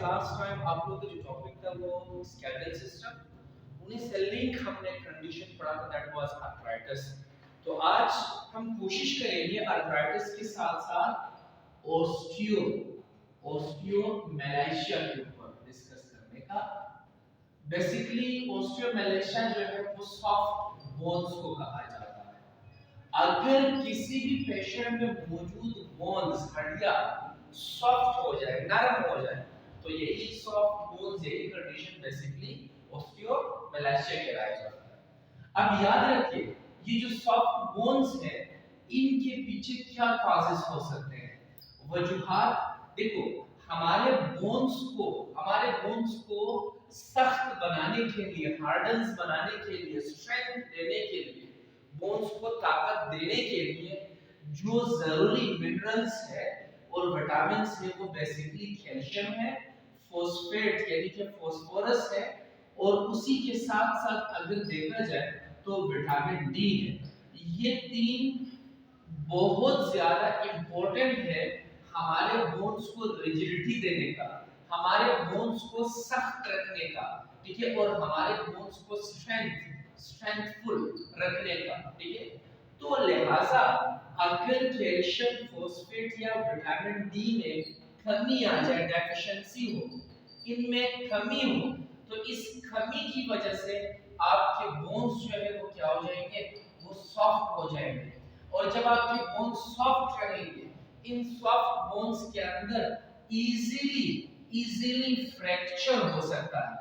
Last time आप लोगों का जो टॉपिक था वो स्केलेटल सिस्टम, उन्हीं से लिंक हमने कंडीशन पढ़ा था, दैट वाज आर्थराइटिस। तो आज हम कोशिश करेंगे आर्थराइटिस के साथ साथ ऑस्टियोमेलाइशिया के ऊपर डिस्कस करने का। बेसिकली ऑस्टियोमेलाइशिया जो है वो सॉफ्ट बोन्स को कहा जाता है। अगर किसी भी पेशेंट में मौजूद बोन्स हड्डियां सॉफ्ट हो जाए, नरम हो जाए, तो यही सॉफ्ट बोन्स, यही कंडीशन बेसिकली ऑस्टियोमेलाइशिया कहलाया जाता है। अब याद रखिए, ये जो सॉफ्ट बोन्स है, इनके पीछे क्या कॉजेस हो सकते हैं, वजूहात। देखो, हमारे बोन्स को सख्त बनाने के लिए, हार्डन्स बनाने के लिए, स्ट्रेंथ देने के लिए, बोन्स को ताकत देने के लिए जो जरूरी मिनरल्स है और विटामिन्स है, वो बेसिकली कैल्शियम है, फॉस्फेट यानी कि फास्फोरस है, और उसी के साथ साथ अगर देखा जाए तो विटामिन डी है। ये तीन बहुत ज्यादा इंपॉर्टेंट है हमारे बोन्स को रिजिडिटी देने का, हमारे बोन्स को सख्त रखने का, ठीक है, और हमारे बोन्स को स्ट्रेंथफुल रखने का, ठीक है। तो लिहाजा अगर कैल्शियम, फॉस्फेट या विटामिन डी में कमी आ जाए, डेफिशिएंसी हो, इनमें कमी हो, तो इस कमी की वजह से आपके बोन्स जो है वो क्या हो जाएंगे, वो सॉफ्ट हो जाएंगे। और जब आपके बोन्स सॉफ्ट रहेंगे, इन सॉफ्ट बोन्स के अंदर इजीली फ्रैक्चर हो सकता है।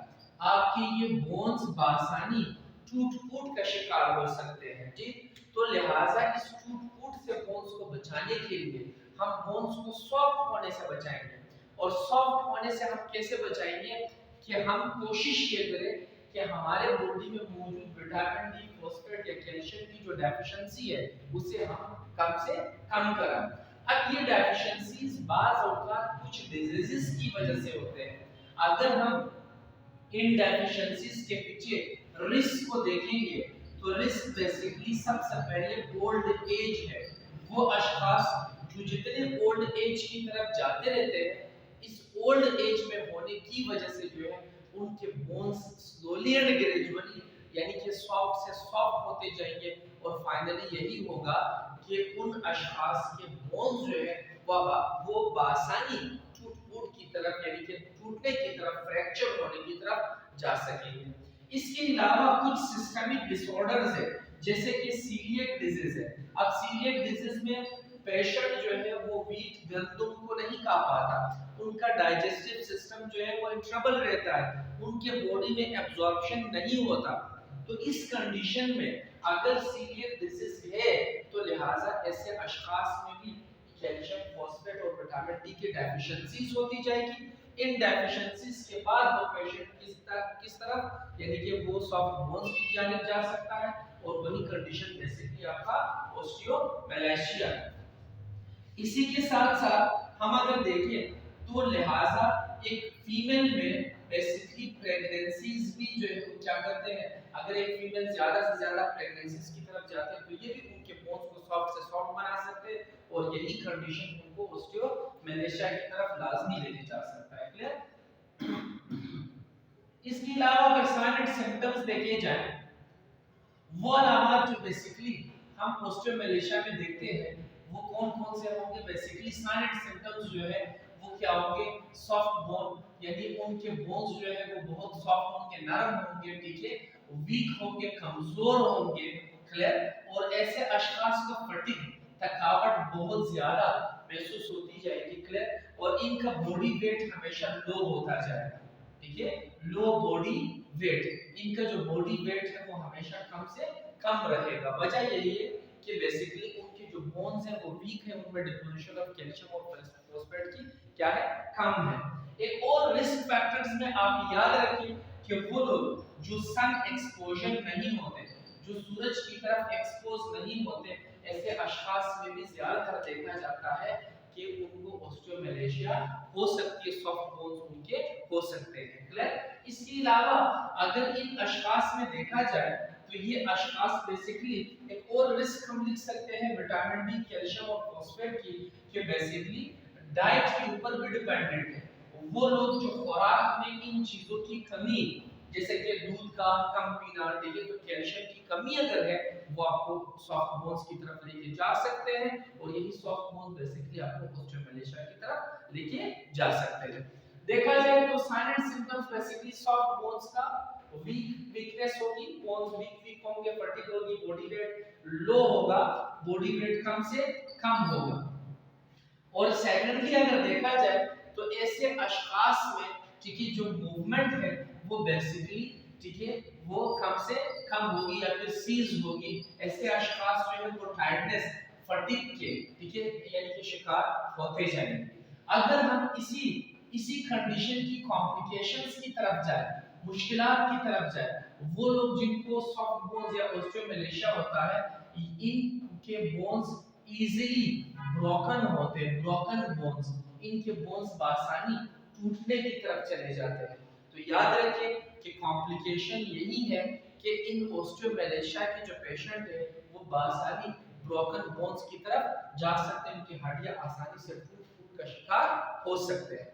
आपके ये बोन्स बासानी टूट-फूट का शिकार हो सकते हैं, ठीक। तो लिहाजा इस टूट-फूट से बोन्स को बचाने के लिए हम बोन्स को सॉफ्ट होने से बचाएंगे। और सॉफ्ट होने से हम कैसे बचाएंगे कि हम कोशिश ये करें कि हमारे बॉडी में मौजूद विटामिन डी, फॉस्फेट या कैल्शियम की जो डेफिशिएंसी है, उसे हम कम से कम करें। अब ये डेफिशिएंसीज बाज़ औक़ात कुछ डिजीजेस की वजह से होते हैं। अगर हम इन डेफिशिएंसीज के पीछे रिस्क को देखेंगे, तो रिस्क बेसिकली सबसे पहले ओल्ड एज है। वो अशखास जो जितने ओल्ड एज की तरफ जाते रहते हैं, इस ओल्ड एज में होने की वजह से जो है उनके बोन्स स्लोली एंड ग्रेजुअली यानी कि सॉफ्ट से सॉफ्ट होते जाएंगे, और फाइनली यही होगा कि उन अशखास के बोन्स जो है वो बासानी टूट-फूट की तरफ यानी कि टूटने की तरफ, फ्रैक्चर होने की तरफ जा सकेंगे। इसके अलावा कुछ सिस्टमिक डिसऑर्डर्स है, जैसे कि सीलिएक डिजीज है। अब सीलिएक डिजीज में पेशेंट जो है वो व्हीट, गंदम को नहीं खा पाता, उनका डाइजेस्टिव सिस्टम जो है वो इन ट्रबल रहता है, उनके बॉडी में एब्जॉर्प्शन नहीं होता। तो इस कंडीशन में अगर सीलिएक डिजीज है, तो लिहाजा ऐसे अशखास में भी कैल्शियम, फॉस्फेट और विटामिन डी की डेफिशिएंसीज होती जाएगी। इन डेफिशिएंसीज के बाद वो पेशेंट किस तरफ यानी कि वो सॉफ्ट बोन्स की जानिब जा सकता है, और वही कंडीशन बेसिकली आपका ऑस्टियोमेलाइशिया है। इसी के साथ साथ हम अगर देखें तो लिहाजा एक फीमेल में बेसिकली प्रेगनेंसीज भी जो है क्या करते हैं, अगर एक फीमेल ज्यादा से ज्यादा प्रेगनेंसीज की तरफ जाते हैं, तो ये भी उनके बोन्स को सॉफ्ट से सॉफ्ट बना सकते हैं, और यही कंडीशन उनको ऑस्टियोमेलाइशिया की तरफ लाजमी लेके जा सकता है। क्लियर? इसके अलावा अगर साइन एंड सिम्टम्स देखे जाए, वो अलामत जो बेसिकली हम ऑस्टियोमेलाइशिया में देखते हैं, वो कौन-कौन से होंगे। बेसिकली साइन एंड सिम्टम्स जो है वो क्या होंगे, सॉफ्ट बोन यानी उनके बोन्स जो है वो बहुत सॉफ्ट होंगे, नरम होंगे, ठीक है, वीक होंगे, कमजोर होंगे। क्लियर? और ऐसे अशखास को फटीग, थकावट बहुत ज्यादा महसूस होती जाएगी। क्लियर? और इनका बॉडी वेट हमेशा लो होता जाएगा, ठीक है, लो बॉडी वेट, इनका जो बॉडी वेट है वो हमेशा कम से कम रहेगा। वजह यही है कि बेसिकली उनके जो बोन्स हैं वो वीक है, उनमें डिपोजिशन ऑफ कैल्शियम और फॉस्फेट की क्या है, कम है। एक और रिस्क फैक्टर्स में आप याद रखिए कि वो लोग जो सन एक्सपोजर नहीं होते, जो सूरज की तरफ एक्सपोज नहीं होते, ऐसे अशखास में भी ज्यादातर देखा जाता है कि उनको ऑस्टियोमेलाइशिया हो सकती है, सॉफ्ट बोन्स उनके हो सकते हैं। क्लियर? इसके अलावा अगर इन अशखास में देखा जाए, तो ये अशखास बेसिकली एक और रिस्क हम लिख सकते हैं विटामिन डी, कैल्शियम और फॉस्फेट की, कि बेसिकली डाइट के ऊपर भी डिपेंडेंट है। वो लोग जो खुराक में इन चीजों की कमी, जैसे कि दूध का कम पीना, ठीक है, तो कैल्शियम की कमी अगर है वो आपको सॉफ्ट बोन्स की तरफ लेके जा सकते हैं, और यही सॉफ्ट बोन्स बेसिकली आपको ऑस्टियोमैलेशिया की तरफ लेके जा सकते हैं। देखा जाए तो sign and symptoms basically soft bones का वीकनेस होगी, बोन्स वीक होंगे, फटीग होगी, बॉडी वेट लो होगा, बॉडी वेट कम से कम होगा। और सेकेंडली अगर देखा जाए तो ऐसे अशखास में, ठीक है, जो मूवमेंट है वो बेसिकली, ठीक है, वो कम से कम होगी या फिर सीज होगी। ऐसे अशखास जो है वो टायर्डनेस, फटीग के, ठीक है, यानी कि शिकार होते जाएंगे। अगर हम इसी कंडीशन की कॉम्प्लिकेशंस की तरफ जाए, मुश्किलात की तरफ जाए, वो लोग जिनको सॉफ्ट बोन्स या ऑस्टियोमैलेशिया होता है, इनके बोन्स इजीली ब्रोकन होते हैं, ब्रोकन बोन्स, इनके बोन्स बासानी टूटने की तरफ चले जाते हैं। तो याद रखें कि कॉम्प्लिकेशन यही है कि इन ऑस्टियोमैलेशिया के जो पेशेंट है वो बासानी ब्रोकन बोन्स की तरफ जा सकते हैं, उनकी हड्डियां आसानी से टूट का शिकार हो सकते हैं।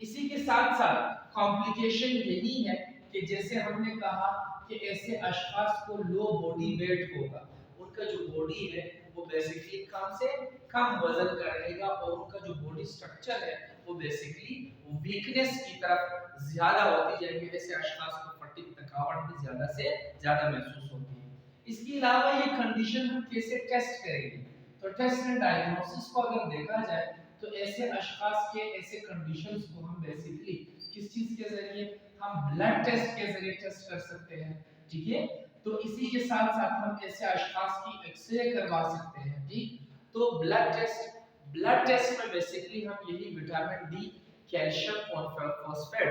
इसी के साथ साथ कॉम्प्लिकेशन यही है कि जैसे हमने कहा कि ऐसे अशखास को लो बॉडी वेट होगा, उनका जो बॉडी है वो बेसिकली कम से कम वजन का रहेगा, और उनका जो बॉडी स्ट्रक्चर है वो बेसिकली वीकनेस की तरफ ज्यादा होती जाएगी। ऐसे अशखास को फटीग, थकावट भी ज्यादा से ज्यादा महसूस होती है। इसके अलावा ये कंडीशन हम कैसे टेस्ट करेंगे, तो टेस्ट एंड डायग्नोसिस को अगर देखा जाए तो ऐसे अशखास के ऐसे कंडीशंस को हम बेसिकली किस चीज के जरिए, हम ब्लड टेस्ट के जरिए टेस्ट कर सकते हैं, ठीक है। तो इसी के साथ साथ हम ऐसे अशखास की एक्सरे करवा सकते हैं, ठीक। तो ब्लड टेस्ट में बेसिकली हम यही विटामिन डी, कैल्शियम और फॉस्फेट,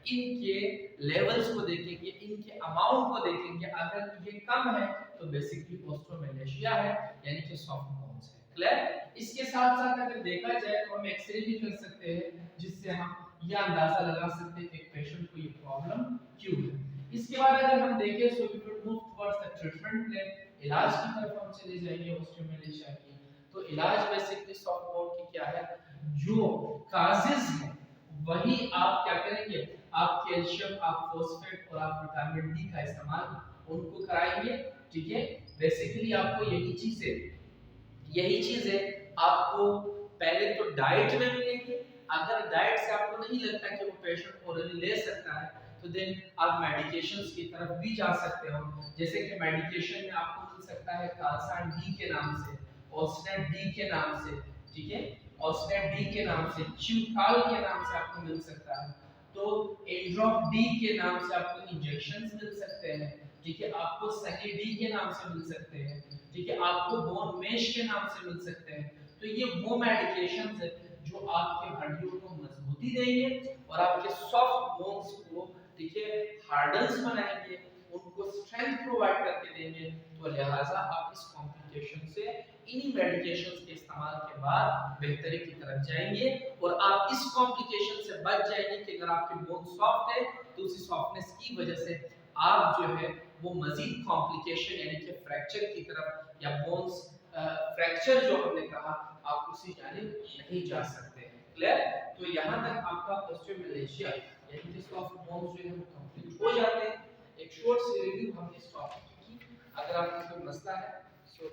इनके लेवल्स को देखेंगे, इनके अमाउंट को देखेंगे। अगर ये कम है तो बेसिकली ऑस्टियोमैलेशिया है, यानी कि सॉफ्ट बोन्स है। क्लियर। इसके साथ साथ अगर देखा जाए तो हम एक्सरे भी कर सकते हैं, जिससे हम यह अंदाजा लगा सकते हैं कि पेशेंट को ये प्रॉब्लम क्यों है। इसके बाद अगर हम देखें so we will move towards the treatment plan, इलाज की तरफ हम चले जाएंगे ऑस्टियोमैलेशिया की। तो इलाज बेसिकली सॉफ्ट बोन की क्या है, जो काजेस है वही आप क्या करेंगे, आप कैल्शियम, आप फॉस्फेट और आप विटामिन डी का इस्तेमाल उनको कराएंगे, ठीक है। बेसिकली आपको यही चीजें आपको पहले तो डाइट में मिलेगी। अगर डाइट से आपको नहीं लगता कि वो पेशेंट ओरली ले सकता है तो देन आप मेडिकेशंस की तरफ भी जा सकते हो। जैसे कि मेडिकेशन में आपको मिल सकता है कालसान डी के नाम से, ऑस्टेट डी के नाम से, ठीक है, ऑस्टेट डी के नाम से, च्यूटाल के नाम से आपको मिल सकता है। तो एड्रॉप डी के नाम से आपको इंजेक्शंस मिल सकते हैं, ठीक है, आपको सनी डी के नाम से मिल सकते हैं, ठीक है, आपको बोन मेश के नाम से मिल सकते हैं। तो ये वो मेडिकेशंस है जो आपके हड्डियों को मजबूती देंगे और आपके सॉफ्ट बोन्स को, ठीक है, हार्डन्स बनाएंगे, उनको स्ट्रेंथ प्रोवाइड करके देंगे। तो लिहाजा आप इस कॉम्प्लिकेशन से इन्हीं मेडिकेशंस के इस्तेमाल के बाद बेहतरी की तरफ जाएंगे, और आप इस कॉम्प्लिकेशन से बच जाएंगे कि अगर आपके बोन सॉफ्ट है तो उसी सॉफ्टनेस की वजह से आप जो है वो मजीद कॉम्प्लिकेशन यानी कि फ्रैक्चर की तरफ या बोन्स फ्रैक्चर जो हमने कहा आप उसी जानिब नहीं जा सकते हैं। क्लियर। तो यहाँ तक आपका ऑस्टियोमैलेशिया यानी कि सॉफ्ट बोन्स जो है वो कंप्लीट हो जाते हैं। एक शॉर्ट सी रिव्यू हमने इस टॉपिक की। अगर आपको कोई मसला है सो